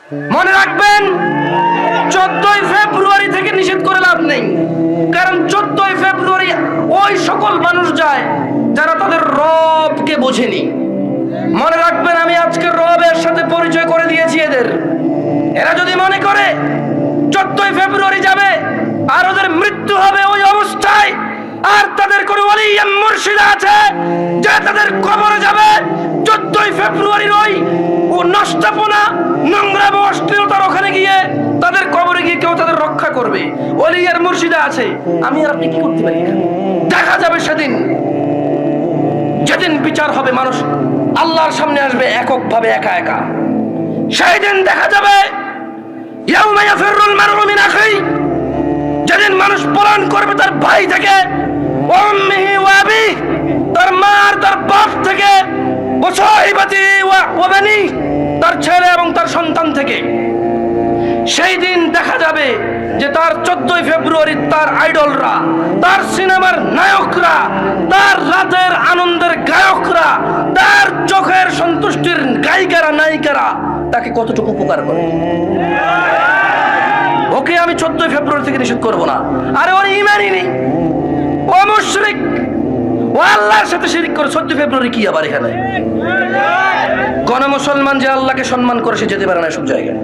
মনে রাখবেন 14ই ফেব্রুয়ারি থেকে নিষেধ করে লাভ নেই, কারণ 14ই ফেব্রুয়ারি ওই সকল মানুষ যায় যারা তাদের রবকে বোঝেনি। মনে রাখবেন, আমি আজকে রবের সাথে পরিচয় করে দিয়েছি এরা যদি মনে করে 14ই ফেব্রুয়ারি যাবে আর ওদের মৃত্যু হবে ওই অবস্থায়, আর তাদের কোনো ওলি মুর্শিদ আছে যে তাদের কবরে যাবে 14ই ফেব্রুয়ারির ওই নষ্টাপনা নোংরা অশ্লীলতার ওখানে গিয়ে তাদের কবরে গিয়ে কেউ তাদের রক্ষা করবে, ওলি আর মুর্শিদা আছে, আমি আর আপনি কি করতে পারি? দেখা যাবে সেদিন, যেদিন বিচার হবে, মানুষ আল্লাহর সামনে আসবে এককভাবে, একা একা। সেই দিন দেখা যাবে ইয়াউমা ইয়াফিরুল মারউ মিন আখিহি, যেদিন মানুষ পলায়ন করবে তার ভাই থেকে, ওয়া উম্মিহি ওয়া আবিহি, তার মা আর তার বাপ থেকে, ওয়া সাহিবাতি ওয়া বানি, তার ছেলে এবং তার সন্তান থেকে। সেই দিন দেখা যাবে যে তার 14ই ফেব্রুয়ারি তার আইডলরা, তার সিনেমার নায়করা, তার রাতের আনন্দের গায়করা, তার চোখের সন্তুষ্টির গায়িকারা নায়িকারা তাকে কতটুকু উপকার করে। ওকে আমি 14ই ফেব্রুয়ারি থেকে নিষেধ করবো না। আরে ওর ঈমানই নেই, ও মুশরিক, ও আল্লাহর সাথে শিরক করে। 14 ফেব্রুয়ারি কি আবার এখানে? কোন মুসলমান যে আল্লাহকে সম্মান করে সে যেতে পারে না সব জায়গায়।